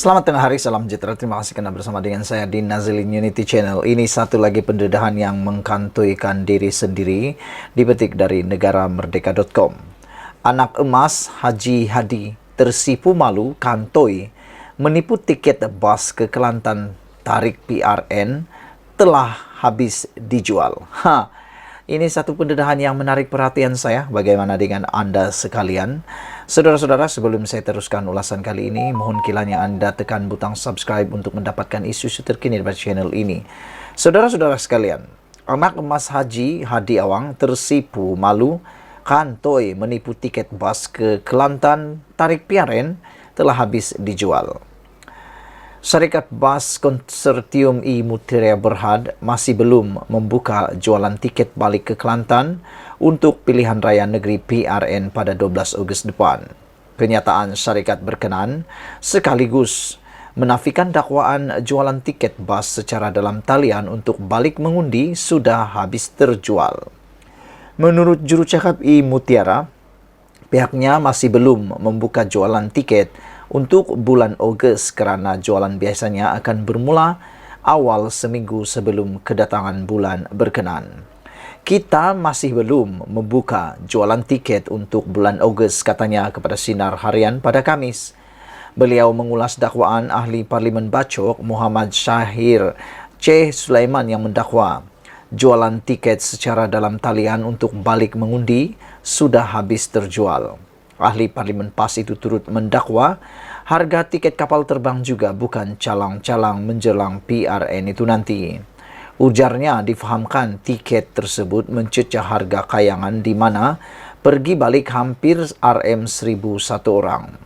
Selamat tengah hari, salam sejahtera. Terima kasih karena bersama dengan saya di Nazilin Unity Channel. Ini satu lagi pendedahan yang mengkantuikan diri sendiri, dipetik dari negaramerdeka.com. Anak emas Haji Hadi tersipu malu kantoi, menipu tiket bus ke Kelantan tarik PRN telah habis dijual. Ini satu pendedahan yang menarik perhatian saya. Bagaimana dengan Anda sekalian? Saudara-saudara, sebelum saya teruskan ulasan kali ini, mohon kiranya Anda tekan butang subscribe untuk mendapatkan isu-isu terkini dari channel ini. Saudara-saudara sekalian, anak emas Haji Hadi Awang tersipu malu kantoi menipu tiket bus ke Kelantan tarik PRN telah habis dijual. Syarikat Bas Konsortium I Mutiara Berhad masih belum membuka jualan tiket balik ke Kelantan untuk pilihan raya negeri PRN pada 12 Ogos depan. Kenyataan syarikat berkenan sekaligus menafikan dakwaan jualan tiket bas secara dalam talian untuk balik mengundi sudah habis terjual. Menurut juru cakap I Mutiara, pihaknya masih belum membuka jualan tiket untuk bulan Ogos kerana jualan biasanya akan bermula awal seminggu sebelum kedatangan bulan berkenan. Kita masih belum membuka jualan tiket untuk bulan Ogos, katanya kepada Sinar Harian pada Kamis. Beliau mengulas dakwaan ahli Parlimen Bacok Muhammad Syahir C. Sulaiman yang mendakwa jualan tiket secara dalam talian untuk balik mengundi sudah habis terjual. Ahli Parlimen PAS itu turut mendakwa harga tiket kapal terbang juga bukan calang-calang menjelang PRN itu nanti. Ujarnya difahamkan tiket tersebut mencecah harga kayangan di mana pergi balik hampir RM1.000 satu orang.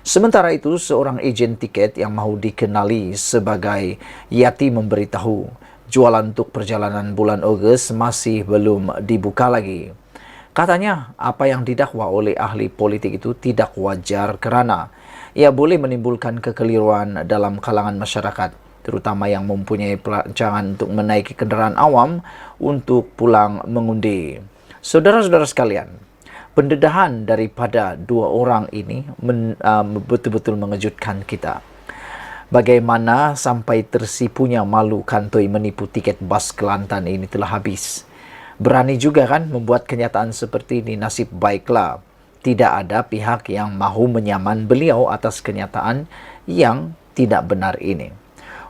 Sementara itu, seorang ejen tiket yang mahu dikenali sebagai Yati memberitahu jualan untuk perjalanan bulan Ogos masih belum dibuka lagi. Katanya, apa yang didakwa oleh ahli politik itu tidak wajar kerana ia boleh menimbulkan kekeliruan dalam kalangan masyarakat, terutama yang mempunyai perancangan untuk menaiki kenderaan awam untuk pulang mengundi. Saudara-saudara sekalian, pendedahan daripada dua orang ini betul-betul mengejutkan kita. Bagaimana sampai tersipunya malu kantoi menipu tiket bas Kelantan ini telah habis. Berani juga kan membuat kenyataan seperti ini, nasib baiklah tidak ada pihak yang mahu menyaman beliau atas kenyataan yang tidak benar ini.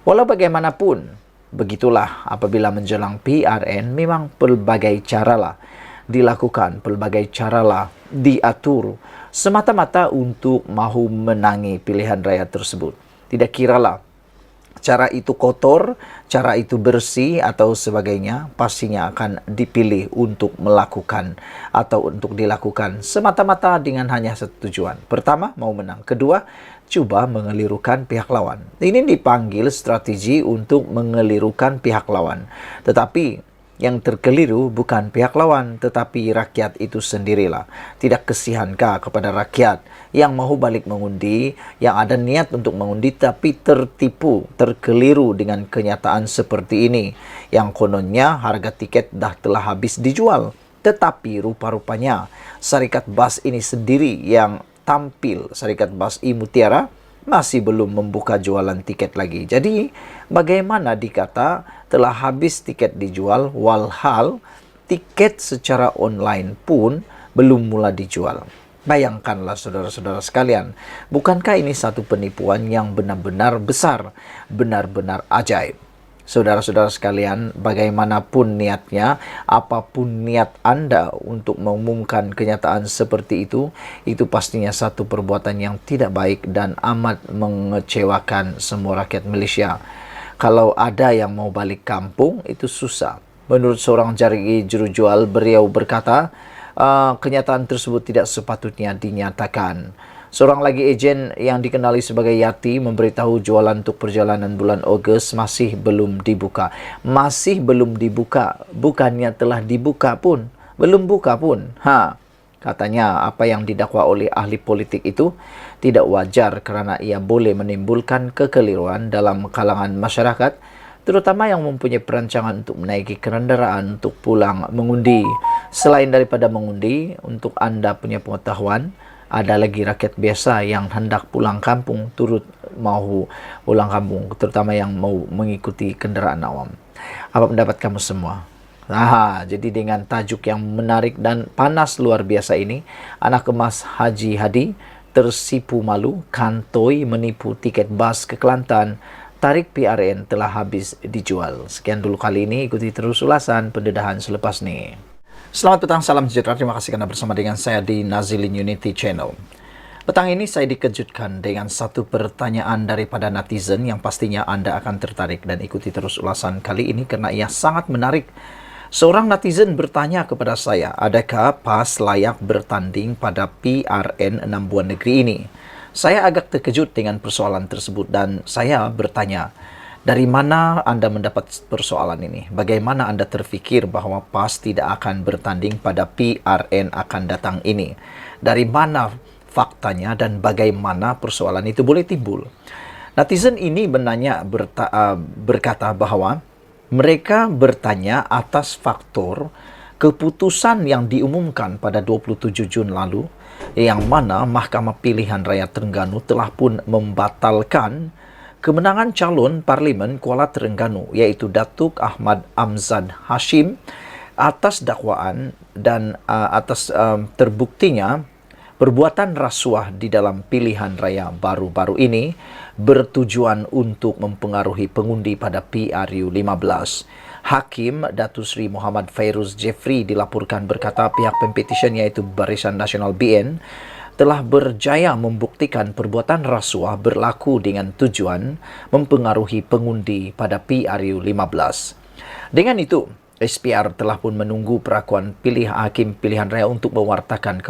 Walau bagaimanapun, begitulah apabila menjelang PRN memang pelbagai caralah dilakukan, pelbagai caralah diatur semata-mata untuk mahu menangi pilihan raya tersebut. Tidak kiralah cara itu kotor, cara itu bersih atau sebagainya, pastinya akan dipilih untuk melakukan atau untuk dilakukan semata-mata dengan hanya satu tujuan. Pertama, mau menang. Kedua, coba mengelirukan pihak lawan. Ini dipanggil strategi untuk mengelirukan pihak lawan. Tetapi yang terkeliru bukan pihak lawan, tetapi rakyat itu sendirilah. Tidak kasihankah kepada rakyat yang mahu balik mengundi, yang ada niat untuk mengundi tapi tertipu, terkeliru dengan kenyataan seperti ini, yang kononnya harga tiket dah telah habis dijual. Tetapi rupa-rupanya syarikat bas ini sendiri yang tampil, syarikat bas I Mutiara, masih belum membuka jualan tiket lagi. Jadi, bagaimana dikata telah habis tiket dijual, walhal tiket secara online pun belum mula dijual. Bayangkanlah saudara-saudara sekalian, bukankah ini satu penipuan yang benar-benar besar, benar-benar ajaib? Saudara-saudara sekalian, bagaimanapun niatnya, apapun niat Anda untuk mengumumkan kenyataan seperti itu pastinya satu perbuatan yang tidak baik dan amat mengecewakan semua rakyat Malaysia. Kalau ada yang mau balik kampung, itu susah. Menurut seorang juru jual, beliau berkata, kenyataan tersebut tidak sepatutnya dinyatakan. Seorang lagi ejen yang dikenali sebagai Yati memberitahu jualan untuk perjalanan bulan Ogos masih belum dibuka. Masih belum dibuka, bukannya telah dibuka pun, belum buka pun. Katanya apa yang didakwa oleh ahli politik itu tidak wajar kerana ia boleh menimbulkan kekeliruan dalam kalangan masyarakat, terutama yang mempunyai perancangan untuk menaiki kenderaan untuk pulang mengundi. Selain daripada mengundi, untuk Anda punya pengetahuan, ada lagi rakyat biasa yang hendak pulang kampung turut mau pulang kampung, terutama yang mau mengikuti kendaraan awam. Apa pendapat kamu semua? Jadi dengan tajuk yang menarik dan panas luar biasa ini, anak emas Haji Hadi tersipu malu, kantoi menipu tiket bas ke Kelantan, tarik PRN telah habis dijual. Sekian dulu kali ini, ikuti terus ulasan pendedahan selepas ini. Selamat petang, salam sejahtera. Terima kasih karena bersama dengan saya di Nazilin Unity Channel. Petang ini saya dikejutkan dengan satu pertanyaan daripada netizen yang pastinya Anda akan tertarik dan ikuti terus ulasan kali ini karena ia sangat menarik. Seorang netizen bertanya kepada saya, adakah PAS layak bertanding pada PRN 6 buah negeri ini? Saya agak terkejut dengan persoalan tersebut dan saya bertanya, dari mana Anda mendapat persoalan ini? Bagaimana Anda terfikir bahwa PAS tidak akan bertanding pada PRN akan datang ini? Dari mana faktanya dan bagaimana persoalan itu boleh timbul? Netizen ini berkata bahwa mereka bertanya atas faktor keputusan yang diumumkan pada 27 Jun lalu, yang mana Mahkamah Pilihan Raya Terengganu telah pun membatalkan kemenangan calon Parlimen Kuala Terengganu, yaitu Datuk Ahmad Amzad Hashim, atas dakwaan dan atas terbuktinya perbuatan rasuah di dalam pilihan raya baru-baru ini bertujuan untuk mempengaruhi pengundi pada PRU 15. Hakim Datuk Seri Muhammad Fairuz Jeffrey dilaporkan berkata pihak pempetition yaitu Barisan Nasional BN telah berjaya membuktikan perbuatan rasuah berlaku dengan tujuan mempengaruhi pengundi pada PRU 15. Dengan itu, SPR telah pun menunggu perakuan hakim pilihan raya untuk mewartakan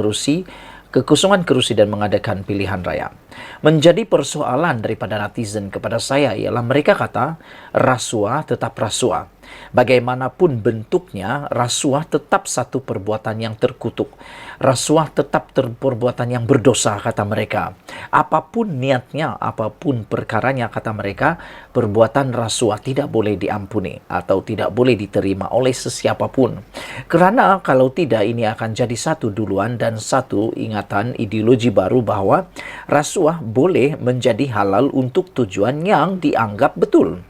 kekosongan kerusi dan mengadakan pilihan raya. Menjadi persoalan daripada netizen kepada saya ialah mereka kata rasuah tetap rasuah. Bagaimanapun bentuknya, rasuah tetap satu perbuatan yang terkutuk. Rasuah tetap perbuatan yang berdosa, kata mereka. Apapun niatnya, apapun perkaranya, kata mereka, perbuatan rasuah tidak boleh diampuni atau tidak boleh diterima oleh sesiapapun. Kerana kalau tidak, ini akan jadi satu duluan dan satu ingatan ideologi baru bahwa rasuah boleh menjadi halal untuk tujuan yang dianggap betul.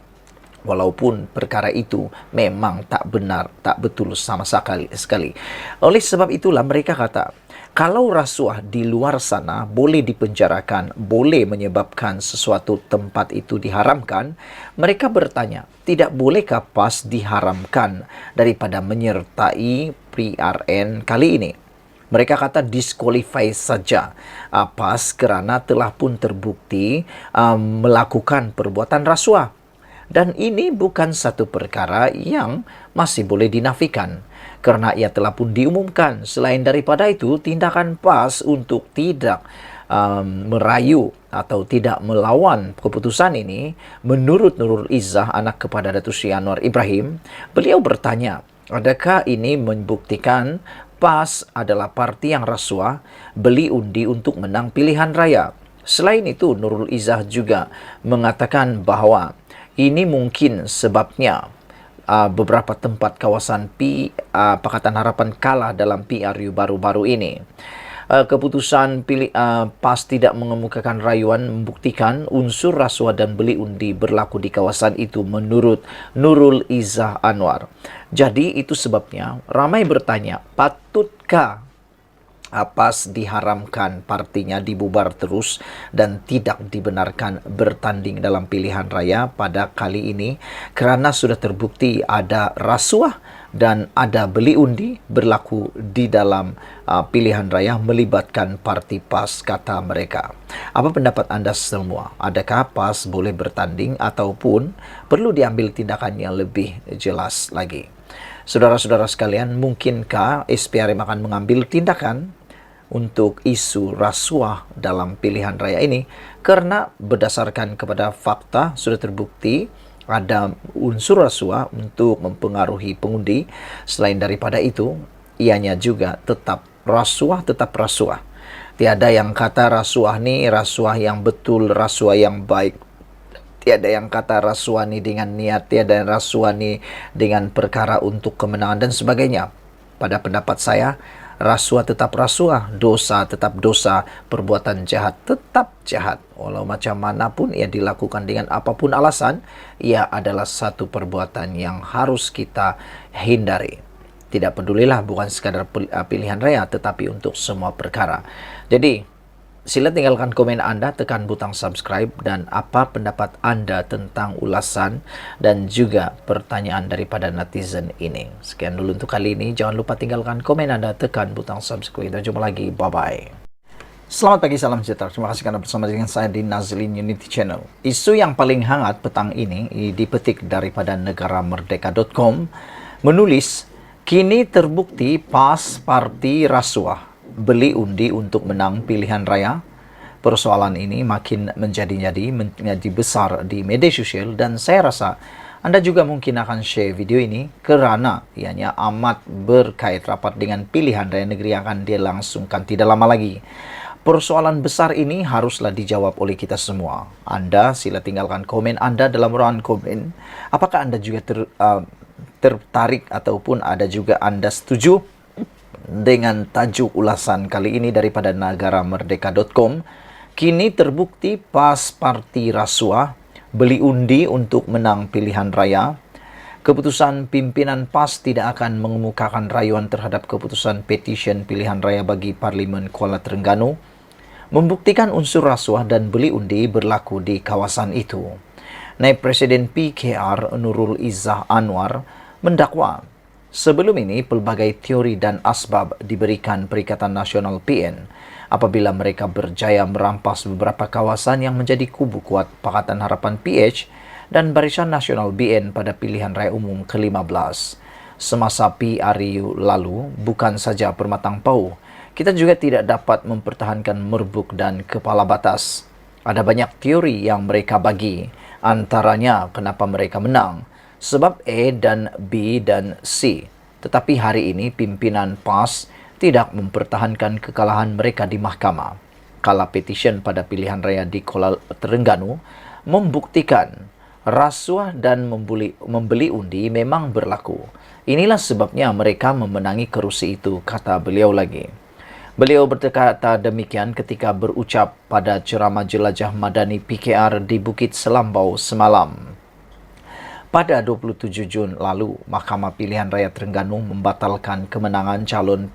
Walaupun perkara itu memang tak benar, tak betul sama sekali. Oleh sebab itulah mereka kata, kalau rasuah di luar sana boleh dipenjarakan, boleh menyebabkan sesuatu tempat itu diharamkan, mereka bertanya, tidak bolehkah PAS diharamkan daripada menyertai PRN kali ini? Mereka kata disqualify saja PAS kerana telah pun terbukti melakukan perbuatan rasuah. Dan ini bukan satu perkara yang masih boleh dinafikan, kerana ia telah pun diumumkan. Selain daripada itu, tindakan PAS untuk tidak merayu atau tidak melawan keputusan ini, menurut Nurul Izzah, anak kepada Datuk Seri Anwar Ibrahim, beliau bertanya, adakah ini membuktikan PAS adalah parti yang rasuah, beli undi untuk menang pilihan raya? Selain itu, Nurul Izzah juga mengatakan bahawa ini mungkin sebabnya beberapa tempat kawasan Pakatan Harapan kalah dalam PRU baru-baru ini. Keputusan PAS tidak mengemukakan rayuan membuktikan unsur rasuah dan beli undi berlaku di kawasan itu menurut Nurul Izzah Anwar. Jadi itu sebabnya ramai bertanya, patutkah PAS diharamkan partinya dibubar terus dan tidak dibenarkan bertanding dalam pilihan raya pada kali ini kerana sudah terbukti ada rasuah dan ada beli undi berlaku di dalam pilihan raya melibatkan parti PAS, kata mereka. Apa pendapat anda semua? Adakah PAS boleh bertanding ataupun perlu diambil tindakan yang lebih jelas lagi? Saudara-saudara sekalian, mungkinkah SPRM akan mengambil tindakan untuk isu rasuah dalam pilihan raya ini? Karena berdasarkan kepada fakta sudah terbukti ada unsur rasuah untuk mempengaruhi pengundi. Selain daripada itu, ianya juga tetap rasuah. Tiada yang kata rasuah ni rasuah yang betul, rasuah yang baik. Tiada yang kata rasuah ni dengan niat, tiada yang rasuah ni dengan perkara untuk kemenangan dan sebagainya. Pada pendapat saya, Rasuah tetap rasuah, dosa tetap dosa, perbuatan jahat tetap jahat. Walau macam manapun ia dilakukan dengan apapun alasan, ia adalah satu perbuatan yang harus kita hindari. Tidak pedulilah bukan sekadar pilihan raya, tetapi untuk semua perkara. Jadi, sila tinggalkan komen Anda, tekan butang subscribe, dan apa pendapat Anda tentang ulasan dan juga pertanyaan daripada netizen ini. Sekian dulu untuk kali ini. Jangan lupa tinggalkan komen Anda, tekan butang subscribe, dan jumpa lagi. Bye-bye. Selamat pagi, salam sejahtera. Terima kasih karena bersama dengan saya di Nazilin Unity Channel. Isu yang paling hangat petang ini dipetik daripada negaramerdeka.com menulis, kini terbukti PAS Parti Rasuah beli undi untuk menang pilihan raya. Persoalan ini makin menjadi besar di media sosial, dan saya rasa Anda juga mungkin akan share video ini kerana ianya amat berkait rapat dengan pilihan raya negeri yang akan dilangsungkan tidak lama lagi. Persoalan besar ini haruslah dijawab oleh kita semua. Anda sila tinggalkan komen Anda dalam ruangan komen. Apakah Anda juga tertarik ataupun ada juga Anda setuju dengan tajuk ulasan kali ini daripada negaramerdeka.com? Kini terbukti PAS Parti Rasuah beli undi untuk menang pilihan raya. Keputusan pimpinan PAS tidak akan mengemukakan rayuan terhadap keputusan petisyen pilihan raya bagi Parlimen Kuala Terengganu, membuktikan unsur rasuah dan beli undi berlaku di kawasan itu. Naib Presiden PKR Nurul Izzah Anwar mendakwa sebelum ini pelbagai teori dan asbab diberikan Perikatan Nasional PN apabila mereka berjaya merampas beberapa kawasan yang menjadi kubu kuat Pakatan Harapan PH dan Barisan Nasional BN pada pilihan raya umum ke-15. Semasa PRU lalu, bukan saja Permatang Pau, kita juga tidak dapat mempertahankan Merbuk dan Kepala Batas. Ada banyak teori yang mereka bagi, antaranya kenapa mereka menang, sebab A dan B dan C. Tetapi hari ini pimpinan PAS tidak mempertahankan kekalahan mereka di mahkamah. Kala petisyen pada pilihan raya di Kuala Terengganu membuktikan rasuah dan membeli undi memang berlaku. Inilah sebabnya mereka memenangi kerusi itu, kata beliau lagi. Beliau berkata demikian ketika berucap pada ceramah jelajah Madani PKR di Bukit Selambau semalam. Pada 27 Jun lalu, Mahkamah Pilihan Raya Terengganu membatalkan kemenangan calon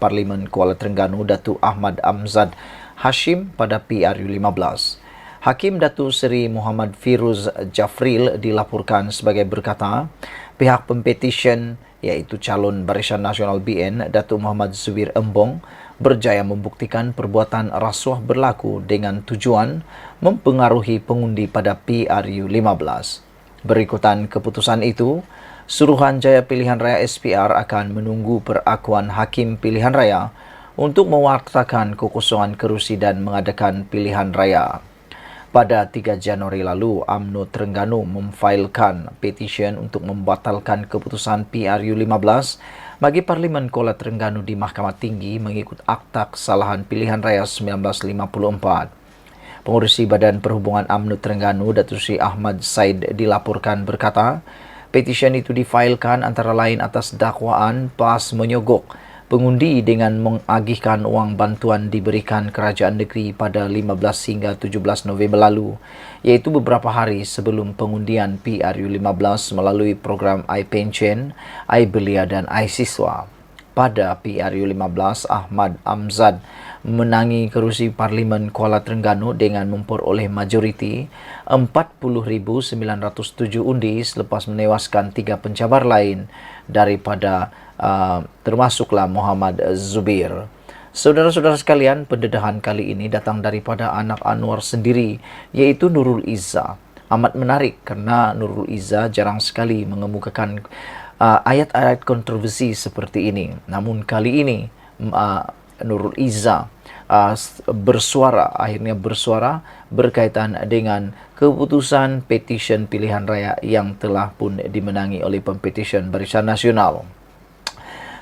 Parlimen Kuala Terengganu Datuk Ahmad Amzad Hashim pada PRU 15. Hakim Datuk Seri Muhammad Firuz Jafril dilaporkan sebagai berkata, pihak pempetisyen iaitu calon Barisan Nasional BN Datuk Muhammad Zubir Embong berjaya membuktikan perbuatan rasuah berlaku dengan tujuan mempengaruhi pengundi pada PRU 15. Berikutan keputusan itu, Suruhanjaya Pilihan Raya SPR akan menunggu perakuan Hakim Pilihan Raya untuk mewartakan kekosongan kerusi dan mengadakan pilihan raya. Pada 3 Januari lalu, UMNO Terengganu memfailkan petisyen untuk membatalkan keputusan PRU 15 bagi Parlimen Kuala Terengganu di Mahkamah Tinggi mengikut Akta Kesalahan Pilihan Raya 1954. Pengurusi Badan Perhubungan UMNO Terengganu, Datuk Seri Ahmad Said dilaporkan berkata, petisyen itu difailkan antara lain atas dakwaan PAS menyogok pengundi dengan mengagihkan wang bantuan diberikan kerajaan negeri pada 15 hingga 17 November lalu, iaitu beberapa hari sebelum pengundian PRU 15 melalui program iPension, iBelia dan iSiswa. Pada PRU 15, Ahmad Amzad menangi kerusi Parlimen Kuala Terengganu dengan memperoleh majoriti 40,907 undi selepas menewaskan 3 pencabar lain daripada termasuklah Muhammad Zubir. Saudara-saudara sekalian, pendedahan kali ini datang daripada anak Anwar sendiri, iaitu Nurul Izzah. Amat menarik kerana Nurul Izzah jarang sekali mengemukakan ayat-ayat kontroversi seperti ini. Namun kali ini Nurul Izzah akhirnya bersuara berkaitan dengan keputusan petisyen pilihan raya yang telah pun dimenangi oleh pempetisyen Barisan Nasional.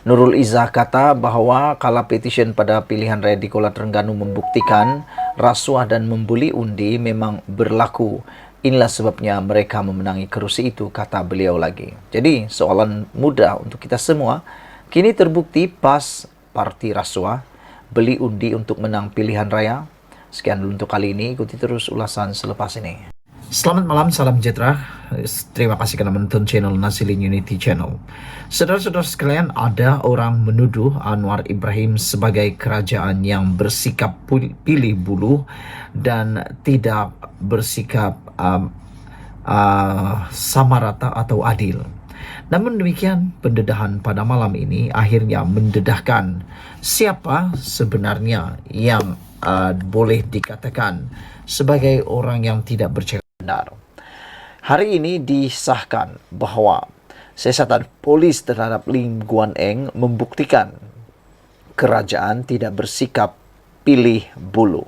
Nurul Izzah kata bahawa kala petisyen pada pilihan raya di Kuala Terengganu membuktikan rasuah dan membuli undi memang berlaku. Inilah sebabnya mereka memenangi kerusi itu, kata beliau lagi. Jadi, soalan mudah untuk kita semua. Kini terbukti PAS parti rasuah, beli undi untuk menang pilihan raya. Sekian dulu untuk kali ini, ikuti terus ulasan selepas ini. Selamat malam, salam sejahtera. Terima kasih karena menonton channel Nazilin Unity Channel. Saudara-saudara sekalian, ada orang menuduh Anwar Ibrahim sebagai kerajaan yang bersikap pilih bulu dan tidak bersikap sama rata atau adil. Namun demikian, pendedahan pada malam ini akhirnya mendedahkan siapa sebenarnya yang boleh dikatakan sebagai orang yang tidak bercakap benar. Hari ini disahkan bahawa siasatan polis terhadap Lim Guan Eng membuktikan kerajaan tidak bersikap pilih bulu.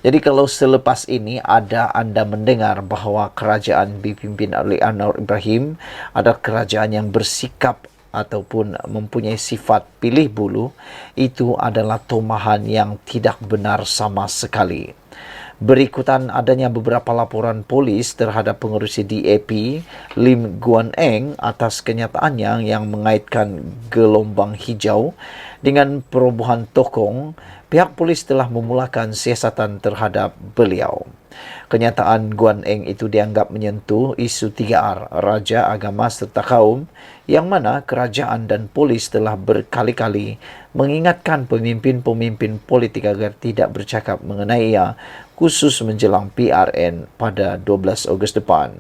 Jadi kalau selepas ini Anda mendengar bahawa kerajaan dipimpin oleh Anwar Ibrahim ada kerajaan yang bersikap ataupun mempunyai sifat pilih bulu, itu adalah tomahan yang tidak benar sama sekali. Berikutan adanya beberapa laporan polis terhadap pengerusi DAP Lim Guan Eng atas kenyataannya yang mengaitkan gelombang hijau dengan perobohan tokong, pihak polis telah memulakan siasatan terhadap beliau. Kenyataan Guan Eng itu dianggap menyentuh isu 3R, raja, agama serta kaum, yang mana kerajaan dan polis telah berkali-kali mengingatkan pemimpin-pemimpin politik agar tidak bercakap mengenai ia, khusus menjelang PRN pada 12 Ogos depan.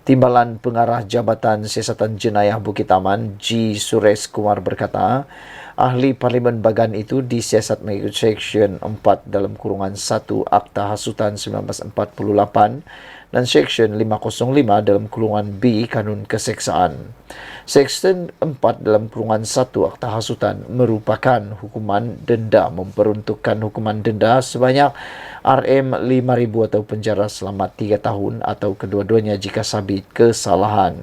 Timbalan Pengarah Jabatan Siasatan Jenayah Bukit Aman, G. Suresh Kumar berkata, ahli Parlimen Bagan itu disiasat mengikut Seksyen 4 dalam kurungan 1 Akta Hasutan 1948 dan Seksyen 505 dalam kurungan B Kanun Keseksaan. Seksyen 4 dalam kurungan 1 Akta Hasutan merupakan hukuman denda, memperuntukkan hukuman denda sebanyak RM5,000 atau penjara selama 3 tahun atau kedua-duanya jika sabit kesalahan.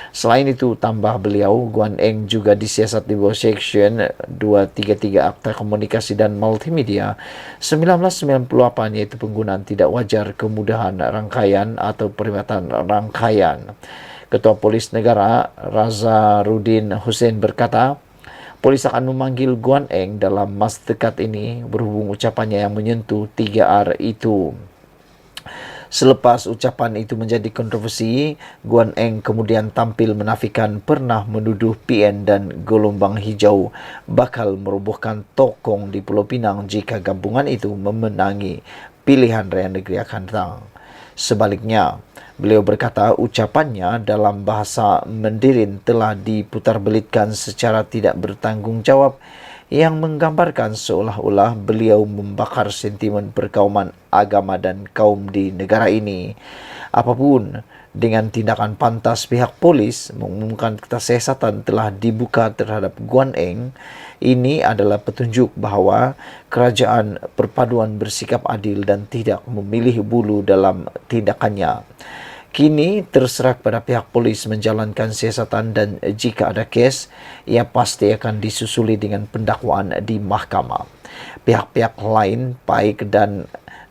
Selain itu, tambah beliau, Guan Eng juga disiasat di bawah Seksyen 233 Akta Komunikasi dan Multimedia 1998, yaitu penggunaan tidak wajar kemudahan rangkaian atau perkhidmatan rangkaian. Ketua Polis Negara Razarudin Hussein berkata, polis akan memanggil Guan Eng dalam masa dekat ini berhubung ucapannya yang menyentuh 3R itu. Selepas ucapan itu menjadi kontroversi, Guan Eng kemudian tampil menafikan pernah menuduh PN dan gelombang hijau bakal merobohkan tokong di Pulau Pinang jika gabungan itu memenangi pilihan raya negeri akan datang. Sebaliknya, beliau berkata ucapannya dalam bahasa Mandarin telah diputarbelitkan secara tidak bertanggung jawab yang menggambarkan seolah-olah beliau membakar sentimen perkauman agama dan kaum di negara ini. Apapun, dengan tindakan pantas pihak polis mengumumkan kesiasatan telah dibuka terhadap Guan Eng, ini adalah petunjuk bahawa kerajaan perpaduan bersikap adil dan tidak memilih bulu dalam tindakannya. Kini terserah pada pihak polis menjalankan siasatan dan jika ada kes, ia pasti akan disusuli dengan pendakwaan di mahkamah. Pihak-pihak lain baik dan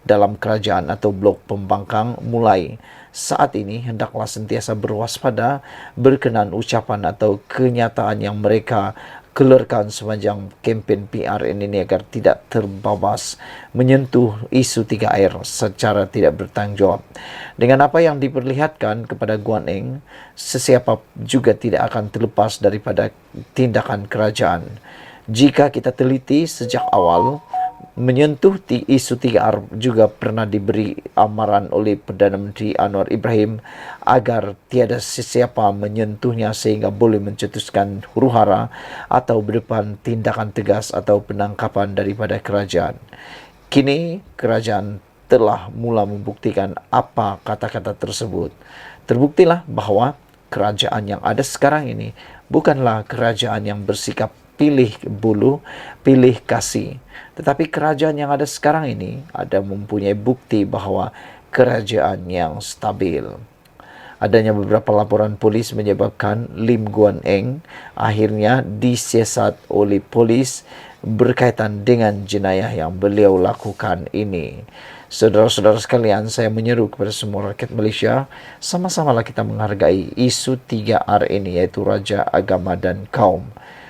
dalam kerajaan atau blok pembangkang mulai saat ini hendaklah sentiasa berwaspada berkenan ucapan atau kenyataan yang mereka keluarkan sepanjang kempen PRN ini agar tidak terbabas menyentuh isu 3R secara tidak bertanggung jawab. Dengan apa yang diperlihatkan kepada Guan Eng, sesiapa juga tidak akan terlepas daripada tindakan kerajaan. Jika kita teliti sejak awal, menyentuh isu 3R juga pernah diberi amaran oleh Perdana Menteri Anwar Ibrahim agar tiada sesiapa menyentuhnya sehingga boleh mencetuskan huru-hara atau berdepan tindakan tegas atau penangkapan daripada kerajaan. Kini kerajaan telah mula membuktikan apa kata-kata tersebut. Terbuktilah bahawa kerajaan yang ada sekarang ini bukanlah kerajaan yang bersikap pilih bulu, pilih kasih. Tetapi kerajaan yang ada sekarang ini ada mempunyai bukti bahawa kerajaan yang stabil. Adanya beberapa laporan polis menyebabkan Lim Guan Eng akhirnya disiasat oleh polis berkaitan dengan jenayah yang beliau lakukan ini. Saudara-saudara sekalian, saya menyeru kepada semua rakyat Malaysia, sama-samalah kita menghargai isu 3R ini, yaitu raja, agama dan kaum.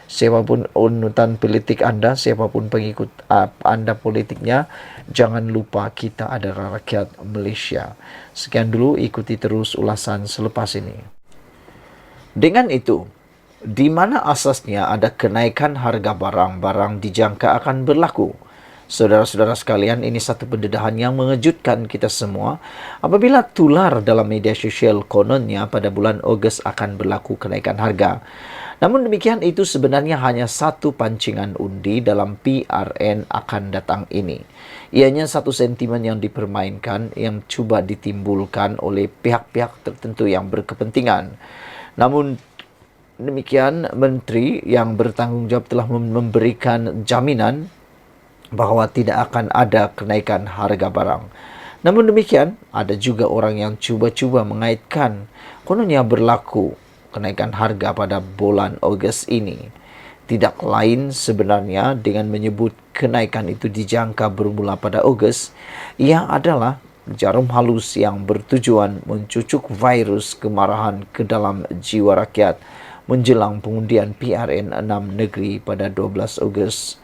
Siapapun unutan politik Anda, siapapun pengikut Anda politiknya, jangan lupa kita adalah rakyat Malaysia. Sekian dulu, ikuti terus ulasan selepas ini. Dengan itu, di mana asasnya ada kenaikan harga barang-barang dijangka akan berlaku. Saudara-saudara sekalian, ini satu pendedahan yang mengejutkan kita semua apabila tular dalam media sosial kononnya pada bulan Ogos akan berlaku kenaikan harga. Namun demikian, itu sebenarnya hanya satu pancingan undi dalam PRN akan datang ini. Ianya satu sentimen yang dipermainkan yang cuba ditimbulkan oleh pihak-pihak tertentu yang berkepentingan. Namun demikian, Menteri yang bertanggungjawab telah memberikan jaminan bahawa tidak akan ada kenaikan harga barang. Namun demikian, ada juga orang yang cuba-cuba mengaitkan kononnya berlaku kenaikan harga pada bulan Ogos ini. Tidak lain sebenarnya dengan menyebut kenaikan itu dijangka bermula pada Ogos, ia adalah jarum halus yang bertujuan mencucuk virus kemarahan ke dalam jiwa rakyat menjelang pengundian PRN 6 negeri pada 12 Ogos.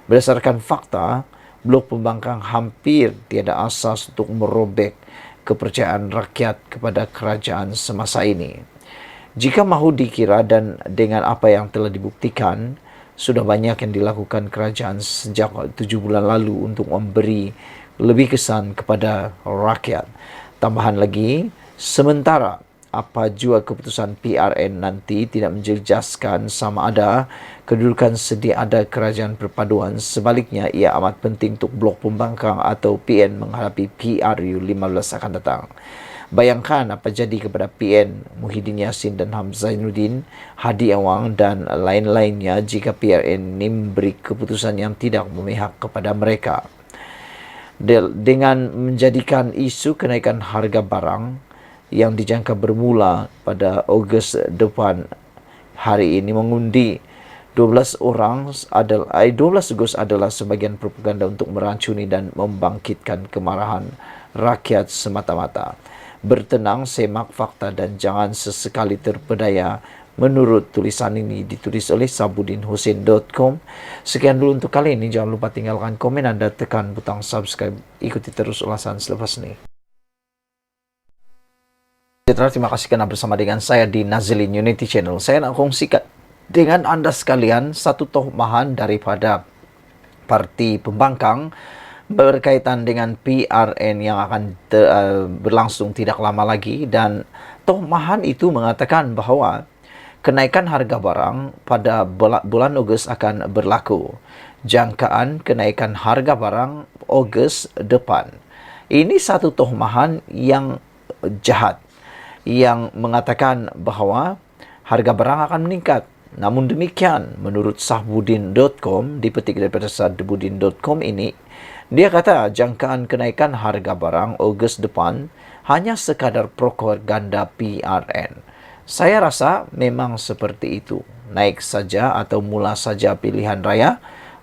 Berdasarkan fakta, Blok Pembangkang hampir tiada asas untuk merobek kepercayaan rakyat kepada kerajaan semasa ini. Jika mahu dikira dan dengan apa yang telah dibuktikan, sudah banyak yang dilakukan kerajaan sejak 7 bulan lalu untuk memberi lebih kesan kepada rakyat. Tambahan lagi, sementara apa jua keputusan PRN nanti tidak menjelaskan sama ada kedudukan sedia ada kerajaan perpaduan. Sebaliknya, ia amat penting untuk Blok Pembangkang atau PN menghadapi PRU 15 akan datang. Bayangkan apa jadi kepada PN Muhyiddin Yassin dan Hamzainuddin, Hadi Awang dan lain-lainnya jika PRN ini memberi keputusan yang tidak memihak kepada mereka. Dengan menjadikan isu kenaikan harga barang yang dijangka bermula pada Ogos depan hari ini mengundi 12 Ogos adalah sebagian propaganda untuk meracuni dan membangkitkan kemarahan rakyat semata-mata. Bertenang, semak fakta dan jangan sesekali terpedaya menurut tulisan ini ditulis oleh sabudinhussein.com. Sekian dulu untuk kali ini. Jangan lupa tinggalkan komen Anda, tekan butang subscribe. Ikuti terus ulasan selepas ini. Terima kasih karena bersama dengan saya di Nazilin Unity Channel. Saya nak kongsikan dengan Anda sekalian satu tohmahan daripada Parti Pembangkang berkaitan dengan PRN yang akan berlangsung tidak lama lagi, dan tohmahan itu mengatakan bahawa kenaikan harga barang pada bulan Ogos akan berlaku. Jangkaan kenaikan harga barang Ogos depan. Ini satu tohmahan yang jahat yang mengatakan bahawa harga barang akan meningkat. Namun demikian, menurut sahbudin.com, dipetik daripada sahbudin.com ini, dia kata jangkaan kenaikan harga barang Ogos depan hanya sekadar propaganda PRN. Saya rasa memang seperti itu. Naik saja atau mula saja pilihan raya,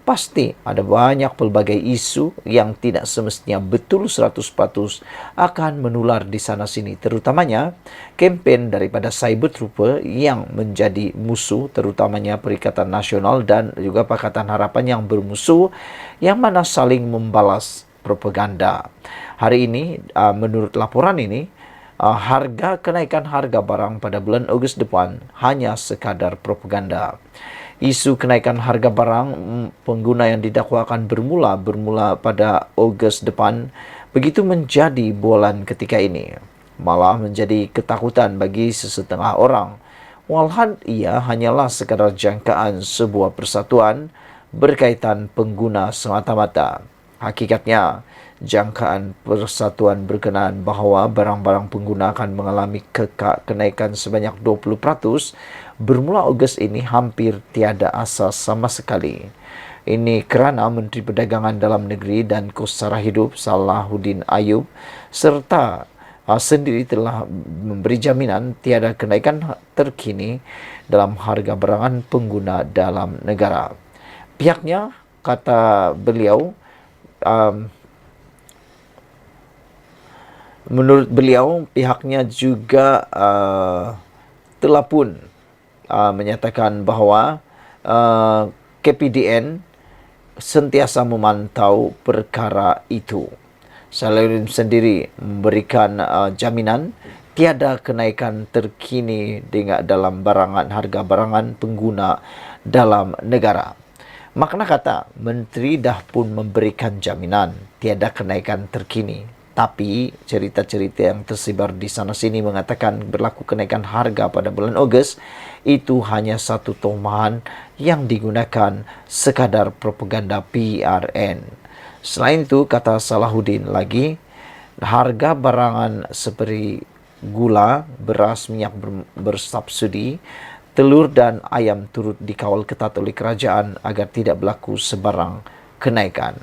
pasti ada banyak pelbagai isu yang tidak semestinya betul 100% akan menular di sana-sini. Terutamanya kempen daripada cyber trooper yang menjadi musuh, terutamanya Perikatan Nasional dan juga Pakatan Harapan yang bermusuh, yang mana saling membalas propaganda. Hari ini, menurut laporan ini, kenaikan harga barang pada bulan Ogos depan hanya sekadar propaganda. Isu kenaikan harga barang pengguna yang didakwakan bermula pada Ogos depan begitu menjadi bualan ketika ini. Malah menjadi ketakutan bagi sesetengah orang. Walhal ia hanyalah sekadar jangkaan sebuah persatuan berkaitan pengguna semata-mata. Hakikatnya, jangkaan persatuan berkenaan bahawa barang-barang pengguna akan mengalami kenaikan sebanyak 20% bermula Ogos ini hampir tiada asas sama sekali. Ini kerana Menteri Perdagangan Dalam Negeri dan Kos Sara Hidup Salahuddin Ayub serta sendiri telah memberi jaminan tiada kenaikan terkini dalam harga barangan pengguna dalam negara. Pihaknya, kata beliau, menurut beliau, pihaknya juga telah pun menyatakan bahawa KPDN sentiasa memantau perkara itu. Salahuddin sendiri memberikan jaminan tiada kenaikan terkini dalam harga barangan pengguna dalam negara. Makna kata, Menteri dah pun memberikan jaminan tiada kenaikan terkini. Tapi cerita-cerita yang tersebar di sana-sini mengatakan berlaku kenaikan harga pada bulan Ogos itu hanya satu tomahan yang digunakan sekadar propaganda PRN. Selain itu, kata Salahuddin lagi, harga barangan seperti gula, beras, minyak bersubsidi, telur dan ayam turut dikawal ketat oleh kerajaan agar tidak berlaku sebarang kenaikan.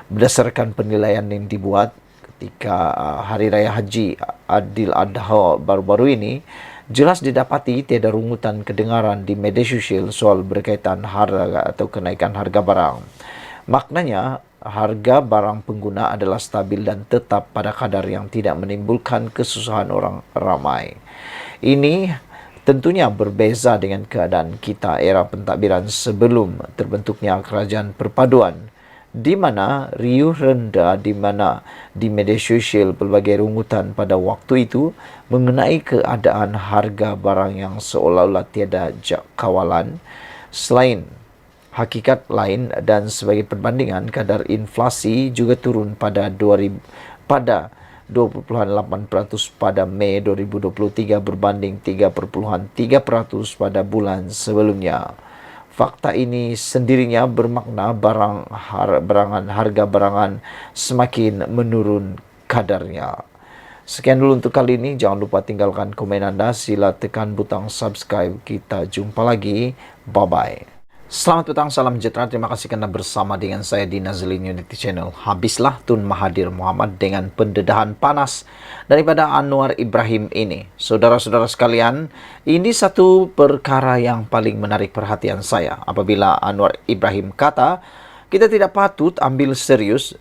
Berdasarkan penilaian yang dibuat ketika Hari Raya Haji Adil Adha baru-baru ini, jelas didapati tiada rungutan kedengaran di media sosial soal berkaitan harga atau kenaikan harga barang. Maknanya, harga barang pengguna adalah stabil dan tetap pada kadar yang tidak menimbulkan kesusahan orang ramai. Ini tentunya berbeza dengan keadaan kita era pentadbiran sebelum terbentuknya kerajaan perpaduan, di mana riuh rendah di media sosial pelbagai rungutan pada waktu itu mengenai keadaan harga barang yang seolah-olah tiada kawalan. Selain hakikat lain dan sebagai perbandingan, kadar inflasi juga turun pada 2.8% pada Mei 2023 berbanding 3.3% pada bulan sebelumnya. Fakta ini sendirinya bermakna harga barangan semakin menurun kadarnya. Sekian dulu untuk kali ini. Jangan lupa tinggalkan komen Anda. Sila tekan butang subscribe. Kita jumpa lagi. Bye-bye. Selamat petang, salam sejahtera. Terima kasih kerana bersama dengan saya di Nazilin Unity Channel. Habislah Tun Mahathir Mohamad dengan pendedahan panas daripada Anwar Ibrahim ini. Saudara-saudara sekalian, ini satu perkara yang paling menarik perhatian saya. Apabila Anwar Ibrahim kata, kita tidak patut ambil serius,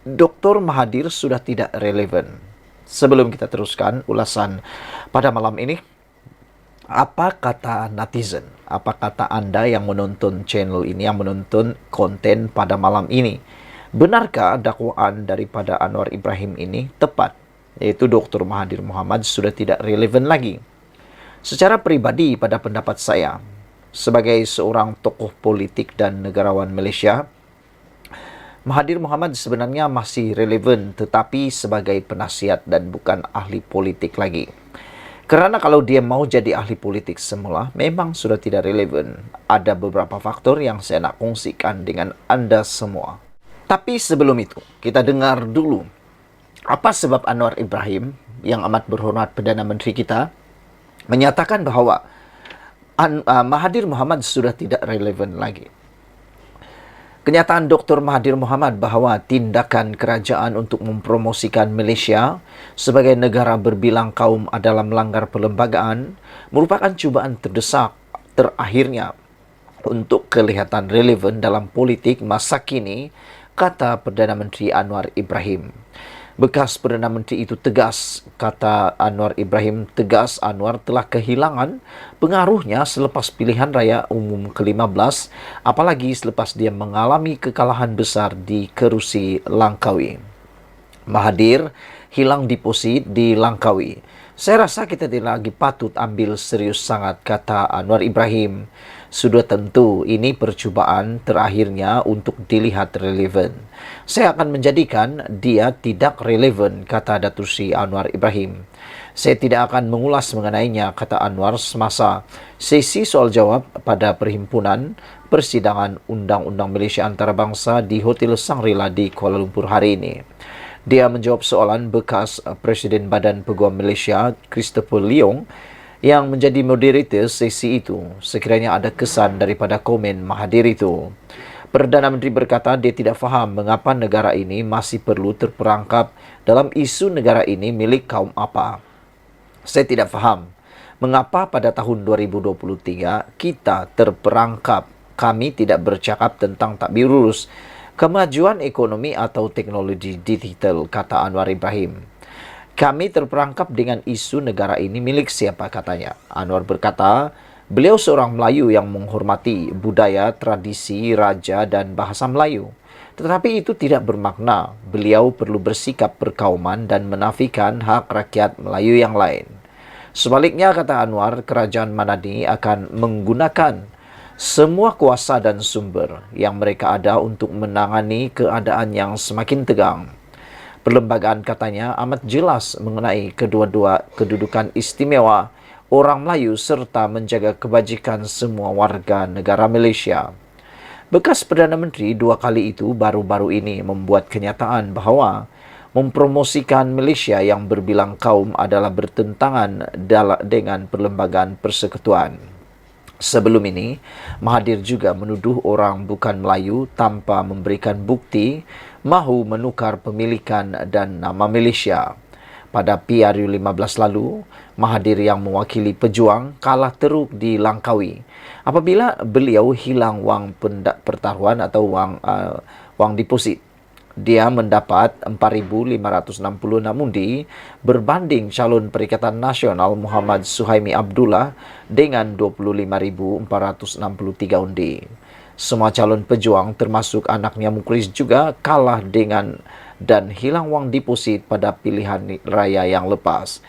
Dr. Mahathir sudah tidak relevan. Sebelum kita teruskan ulasan pada malam ini, apa kata netizen? Apa kata Anda yang menonton channel ini, yang menonton konten pada malam ini? Benarkah dakwaan daripada Anwar Ibrahim ini tepat? Yaitu Dr. Mahathir Mohamad sudah tidak relevan lagi. Secara pribadi, pada pendapat saya, sebagai seorang tokoh politik dan negarawan Malaysia, Mahathir Mohamad sebenarnya masih relevan tetapi sebagai penasihat dan bukan ahli politik lagi. Kerana kalau dia mau jadi ahli politik semula, memang sudah tidak relevan. Ada beberapa faktor yang saya nak kongsikan dengan Anda semua. Tapi sebelum itu, kita dengar dulu apa sebab Anwar Ibrahim yang amat berhormat Perdana Menteri kita menyatakan bahawa Mahathir Mohamad sudah tidak relevan lagi. Kenyataan Dr. Mahathir Mohamad bahawa tindakan kerajaan untuk mempromosikan Malaysia sebagai negara berbilang kaum adalah melanggar perlembagaan merupakan cubaan terdesak terakhirnya untuk kelihatan relevan dalam politik masa kini, kata Perdana Menteri Anwar Ibrahim. Bekas Perdana Menteri itu tegas, kata Anwar Ibrahim, tegas Anwar telah kehilangan pengaruhnya selepas pilihan raya umum ke-15, apalagi selepas dia mengalami kekalahan besar di kerusi Langkawi. Mahathir hilang deposit di Langkawi. Saya rasa kita tidak lagi patut ambil serius sangat, kata Anwar Ibrahim. Sudah tentu ini percubaan terakhirnya untuk dilihat relevan. Saya akan menjadikan dia tidak relevan, kata Datuk Seri Anwar Ibrahim. Saya tidak akan mengulas mengenainya, kata Anwar semasa sesi soal jawab pada Perhimpunan Persidangan Undang-Undang Malaysia Antarabangsa di Hotel Shangri-La di Kuala Lumpur hari ini. Dia menjawab soalan bekas Presiden Badan Peguam Malaysia, Christopher Leong, yang menjadi moderator sesi itu, sekiranya ada kesan daripada komen Mahathir itu. Perdana Menteri berkata dia tidak faham mengapa negara ini masih perlu terperangkap dalam isu negara ini milik kaum apa. Saya tidak faham mengapa pada tahun 2023 kita terperangkap. Kami tidak bercakap tentang takbir urus kemajuan ekonomi atau teknologi digital, kata Anwar Ibrahim. Kami terperangkap dengan isu negara ini milik siapa, katanya. Anwar berkata, Beliau seorang Melayu yang menghormati budaya, tradisi, raja, dan bahasa Melayu. Tetapi itu tidak bermakna beliau perlu bersikap perkauman dan menafikan hak rakyat Melayu yang lain. Sebaliknya, kata Anwar, kerajaan Manadi akan menggunakan semua kuasa dan sumber yang mereka ada untuk menangani keadaan yang semakin tegang. Perlembagaan, katanya, amat jelas mengenai kedua-dua kedudukan istimewa orang Melayu serta menjaga kebajikan semua warga negara Malaysia. Bekas Perdana Menteri dua kali itu baru-baru ini membuat kenyataan bahawa mempromosikan Malaysia yang berbilang kaum adalah bertentangan dengan Perlembagaan Persekutuan. Sebelum ini, Mahathir juga menuduh orang bukan Melayu tanpa memberikan bukti mahu menukar pemilikan dan nama Malaysia. Pada PRU 15 lalu, Mahathir yang mewakili pejuang kalah teruk di Langkawi apabila beliau hilang wang pertaruhan atau wang deposit. Dia mendapat 4,566 undi berbanding calon Perikatan Nasional Muhammad Suhaimi Abdullah dengan 25,463 undi. Semua calon pejuang termasuk anaknya Mukris juga kalah dengan dan hilang wang deposit pada pilihan raya yang lepas.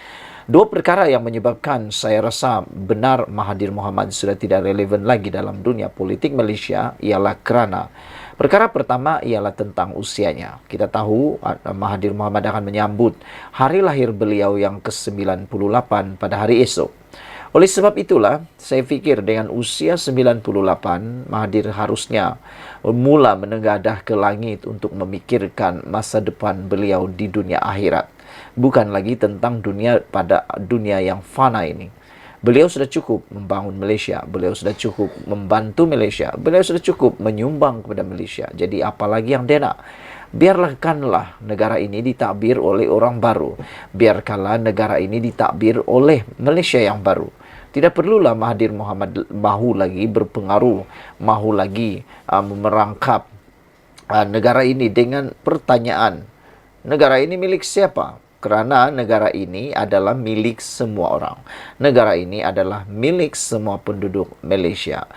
Dua perkara yang menyebabkan saya rasa benar Mahathir Mohamad sudah tidak relevan lagi dalam dunia politik Malaysia ialah kerana perkara pertama ialah tentang usianya. Kita tahu Mahathir Mohamad akan menyambut hari lahir beliau yang ke-98 pada hari esok. Oleh sebab itulah, saya fikir dengan usia 98, Mahathir harusnya mula menengadah ke langit untuk memikirkan masa depan beliau di dunia akhirat. Bukan lagi tentang dunia yang fana ini. Beliau sudah cukup membangun Malaysia, beliau sudah cukup membantu Malaysia, beliau sudah cukup menyumbang kepada Malaysia. Jadi apalagi yang dia nak? Biarkanlah negara ini ditakbir oleh orang baru. Biarkanlah negara ini ditakbir oleh Malaysia yang baru. Tidak perlulah Mahathir Mohamad mahu lagi berpengaruh, mahu lagi memerangkap negara ini dengan pertanyaan, negara ini milik siapa? Kerana negara ini adalah milik semua orang. Negara ini adalah milik semua penduduk Malaysia.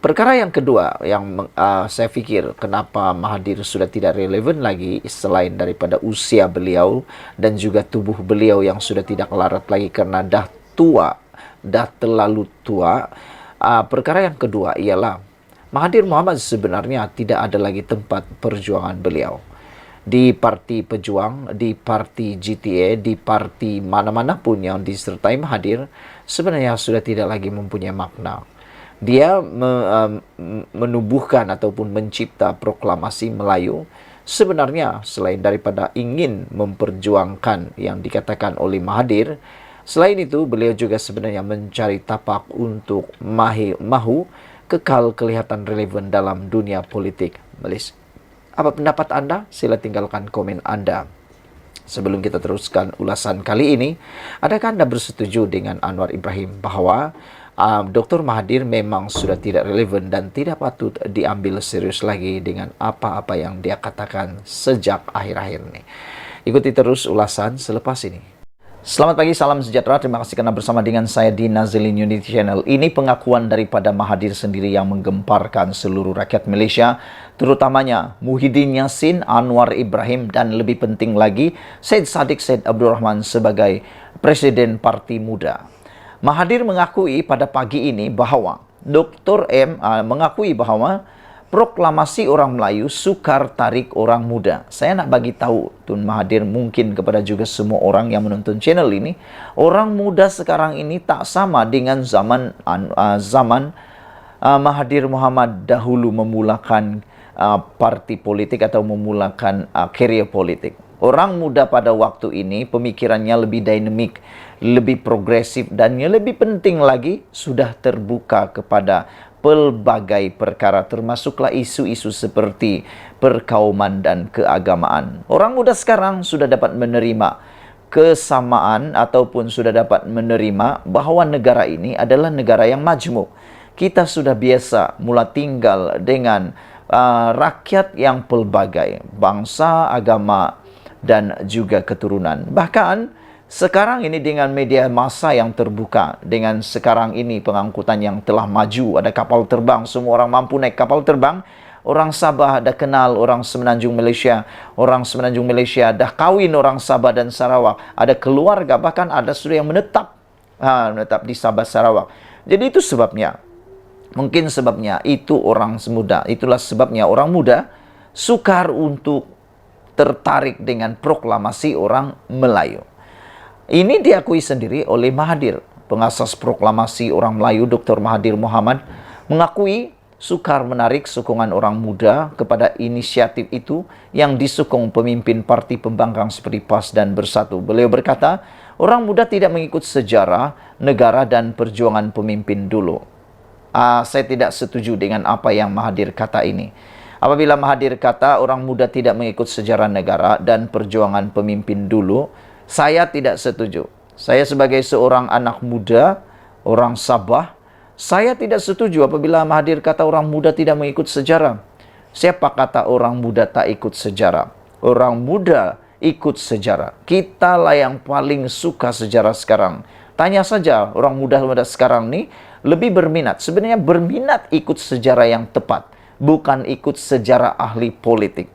Perkara yang kedua yang saya fikir kenapa Mahathir sudah tidak relevan lagi selain daripada usia beliau dan juga tubuh beliau yang sudah tidak larat lagi kerana dah tua, dah terlalu tua. Perkara yang kedua ialah Mahathir Mohamad sebenarnya tidak ada lagi tempat perjuangan beliau. Di parti pejuang, di parti GTA, di parti mana-mana pun yang disertai Mahathir, sebenarnya sudah tidak lagi mempunyai makna. Dia menubuhkan ataupun mencipta proklamasi Melayu, sebenarnya selain daripada ingin memperjuangkan yang dikatakan oleh Mahathir, selain itu beliau juga sebenarnya mencari tapak untuk mahu kekal kelihatan relevan dalam dunia politik Malaysia. Apa pendapat anda? Sila tinggalkan komen anda. Sebelum kita teruskan ulasan kali ini, adakah anda bersetuju dengan Anwar Ibrahim bahawa Dr. Mahathir memang sudah tidak relevan dan tidak patut diambil serius lagi dengan apa-apa yang dia katakan sejak akhir-akhir ini? Ikuti terus ulasan selepas ini. Selamat pagi, salam sejahtera. Terima kasih kerana bersama dengan saya di Nazilin Unity Channel. Ini pengakuan daripada Mahathir sendiri yang menggemparkan seluruh rakyat Malaysia, terutamanya Muhyiddin Yassin, Anwar Ibrahim dan lebih penting lagi Syed Saddiq Syed Abdul Rahman sebagai Presiden Parti Muda. Mahathir mengakui pada pagi ini bahawa Dr. M mengakui bahawa proklamasi orang Melayu sukar tarik orang muda. Saya nak bagi tahu Tun Mahathir mungkin kepada juga semua orang yang menonton channel ini, orang muda sekarang ini tak sama dengan zaman Mahathir Mohamad dahulu memulakan parti politik atau memulakan karier politik. Orang muda pada waktu ini pemikirannya lebih dinamik, lebih progresif dan yang lebih penting lagi sudah terbuka kepada pelbagai perkara termasuklah isu-isu seperti perkauman dan keagamaan. Orang muda sekarang sudah dapat menerima kesamaan ataupun sudah dapat menerima bahawa negara ini adalah negara yang majmuk. Kita sudah biasa mula tinggal dengan rakyat yang pelbagai, bangsa, agama dan juga keturunan. Bahkan Sekarang ini dengan media massa yang terbuka, dengan sekarang ini pengangkutan yang telah maju, ada kapal terbang, semua orang mampu naik kapal terbang. Orang Sabah dah kenal orang Semenanjung Malaysia. Orang Semenanjung Malaysia dah kawin orang Sabah dan Sarawak. Ada keluarga, bahkan ada sudah yang menetap di Sabah Sarawak. Jadi itu sebabnya. Mungkin sebabnya itu orang muda. Itulah sebabnya orang muda sukar untuk tertarik dengan proklamasi orang Melayu. Ini diakui sendiri oleh Mahathir. Pengasas proklamasi orang Melayu, Dr. Mahathir Mohamad, mengakui sukar menarik sokongan orang muda kepada inisiatif itu yang disokong pemimpin parti pembangkang seperti PAS dan Bersatu. Beliau berkata, orang muda tidak mengikut sejarah, negara dan perjuangan pemimpin dulu. Saya tidak setuju dengan apa yang Mahathir kata ini. Apabila Mahathir kata orang muda tidak mengikut sejarah negara dan perjuangan pemimpin dulu, saya tidak setuju. Saya sebagai seorang anak muda, orang Sabah, saya tidak setuju apabila Mahathir kata orang muda tidak mengikut sejarah. Siapa kata orang muda tak ikut sejarah? Orang muda ikut sejarah. Kita lah yang paling suka sejarah sekarang. Tanya saja orang muda-muda sekarang ni lebih berminat. Sebenarnya berminat ikut sejarah yang tepat, bukan ikut sejarah ahli politik.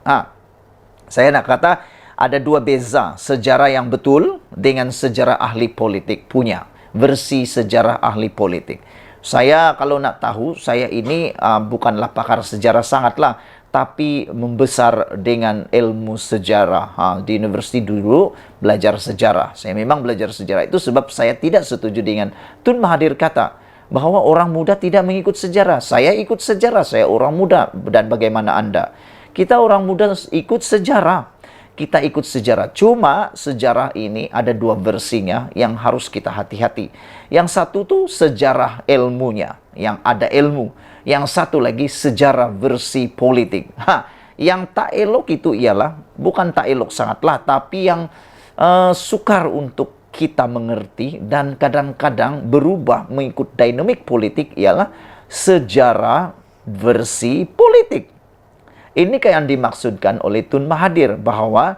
Saya nak kata ada dua beza sejarah yang betul dengan sejarah ahli politik punya. Versi sejarah ahli politik. Saya kalau nak tahu, saya ini bukanlah pakar sejarah sangatlah, tapi membesar dengan ilmu sejarah. Di universiti dulu belajar sejarah. Saya memang belajar sejarah. Itu sebab saya tidak setuju dengan Tun Mahathir kata bahwa orang muda tidak mengikut sejarah. Saya ikut sejarah, saya orang muda. Dan bagaimana Anda? Kita orang muda ikut sejarah. Kita ikut sejarah. Cuma sejarah ini ada dua versinya yang harus kita hati-hati. Yang satu tuh sejarah ilmunya, yang ada ilmu. Yang satu lagi sejarah versi politik. Yang tak elok itu ialah, bukan tak elok sangatlah, tapi yang sukar untuk kita mengerti dan kadang-kadang berubah mengikut dinamik politik ialah sejarah versi politik. Ini yang dimaksudkan oleh Tun Mahathir bahwa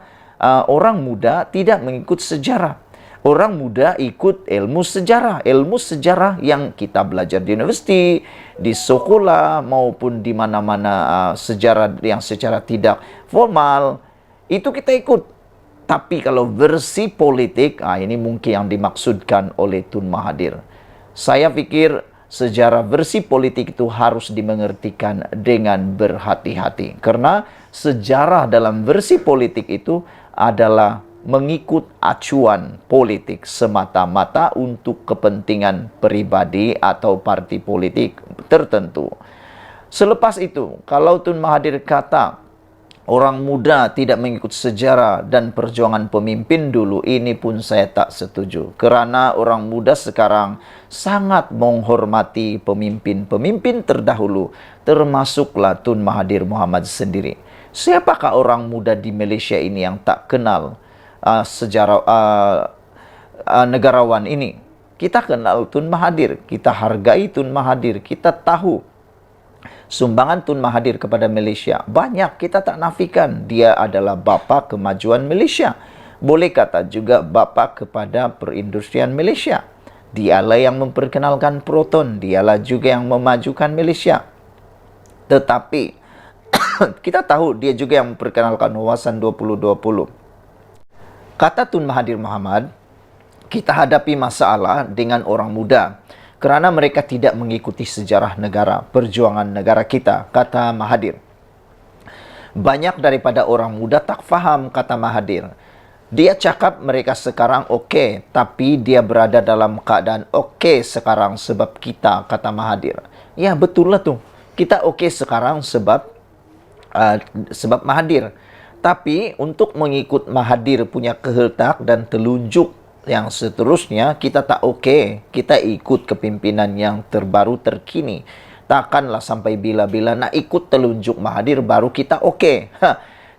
orang muda tidak mengikut sejarah. Orang muda ikut ilmu sejarah. Ilmu sejarah yang kita belajar di universiti, di sekolah maupun di mana-mana sejarah yang secara tidak formal, itu kita ikut. Tapi kalau versi politik, ini mungkin yang dimaksudkan oleh Tun Mahathir. Saya pikir sejarah versi politik itu harus dimengertikan dengan berhati-hati. Karena sejarah dalam versi politik itu adalah mengikut acuan politik semata-mata untuk kepentingan pribadi atau parti politik tertentu. Selepas itu, kalau Tun Mahathir kata orang muda tidak mengikut sejarah dan perjuangan pemimpin dulu, ini pun saya tak setuju. Kerana orang muda sekarang sangat menghormati pemimpin-pemimpin terdahulu, termasuklah Tun Mahathir Mohamad sendiri. Siapakah orang muda di Malaysia ini yang tak kenal sejarah negarawan ini? Kita kenal Tun Mahathir, kita hargai Tun Mahathir, kita tahu sumbangan Tun Mahathir kepada Malaysia. Banyak, kita tak nafikan. Dia adalah bapa kemajuan Malaysia. Boleh kata juga bapa kepada perindustrian Malaysia. Dialah yang memperkenalkan Proton. Dialah juga yang memajukan Malaysia. Tetapi, kita tahu dia juga yang memperkenalkan wawasan 2020. Kata Tun Mahathir Mohamad, kita hadapi masalah dengan orang muda kerana mereka tidak mengikuti sejarah negara, perjuangan negara kita, kata Mahathir. Banyak daripada orang muda tak faham, kata Mahathir. Dia cakap mereka sekarang okey, tapi dia berada dalam keadaan okey sekarang sebab kita, kata Mahathir. Ya, betul lah tu. Kita okey sekarang sebab Mahathir. Tapi untuk mengikut Mahathir punya kehendak dan telunjuk yang seterusnya, kita tak okey. Kita ikut kepimpinan yang terbaru terkini. Takkanlah sampai bila-bila nak ikut telunjuk Mahathir baru kita okey.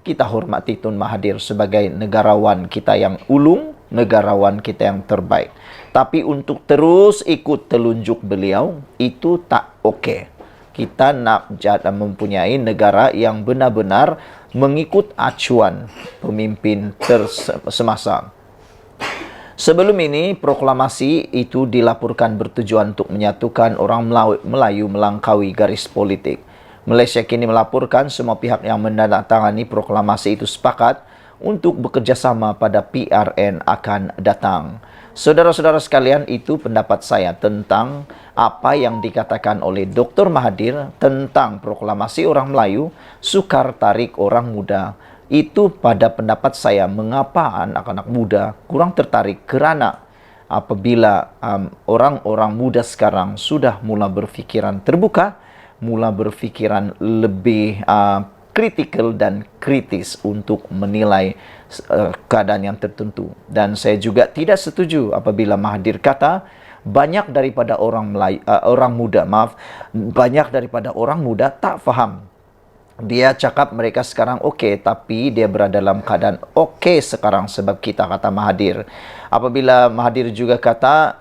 Kita hormati Tun Mahathir sebagai negarawan kita yang ulung, negarawan kita yang terbaik. Tapi untuk terus ikut telunjuk beliau, itu tak okey. Kita nak mempunyai negara yang benar-benar mengikut acuan pemimpin semasa. Sebelum ini, proklamasi itu dilaporkan bertujuan untuk menyatukan orang Melayu melangkaui garis politik. Malaysia kini melaporkan semua pihak yang menandatangani proklamasi itu sepakat untuk bekerjasama pada PRN akan datang. Saudara-saudara sekalian, itu pendapat saya tentang apa yang dikatakan oleh Dr. Mahathir tentang proklamasi orang Melayu, sukar tarik orang muda. Itu pada pendapat saya mengapa anak-anak muda kurang tertarik, kerana apabila orang-orang muda sekarang sudah mula berfikiran terbuka, mula berfikiran lebih kritikal dan kritis untuk menilai keadaan yang tertentu. Dan saya juga tidak setuju apabila Mahathir kata banyak daripada banyak daripada orang muda tak faham. Dia cakap mereka sekarang okey, tapi dia berada dalam keadaan okey sekarang sebab kita, kata Mahathir. Apabila Mahathir juga kata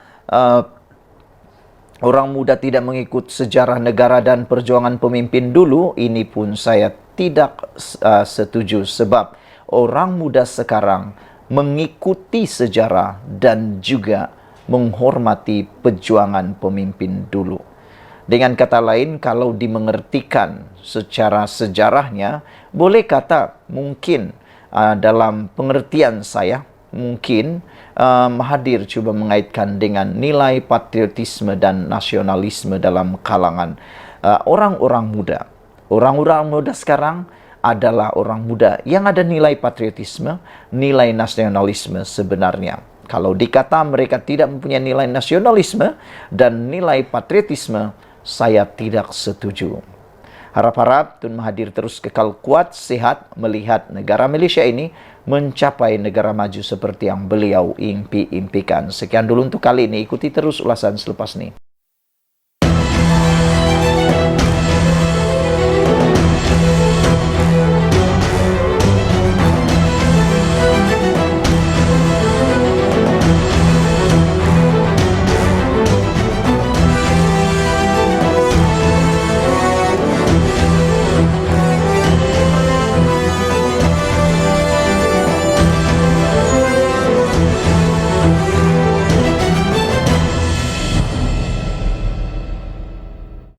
orang muda tidak mengikut sejarah negara dan perjuangan pemimpin dulu, ini pun saya tidak setuju sebab orang muda sekarang mengikuti sejarah dan juga menghormati perjuangan pemimpin dulu. Dengan kata lain, kalau dimengertikan secara sejarahnya, boleh kata mungkin dalam pengertian saya, mungkin Mahathir cuba mengaitkan dengan nilai patriotisme dan nasionalisme dalam kalangan orang-orang muda. Orang-orang muda sekarang adalah orang muda yang ada nilai patriotisme, nilai nasionalisme sebenarnya. Kalau dikata mereka tidak mempunyai nilai nasionalisme dan nilai patriotisme, saya tidak setuju. Harap-harap Tun Mahathir terus kekal kuat, sehat, melihat negara Malaysia ini mencapai negara maju seperti yang beliau impi-impikan. Sekian dulu untuk kali ini. Ikuti terus ulasan selepas ini.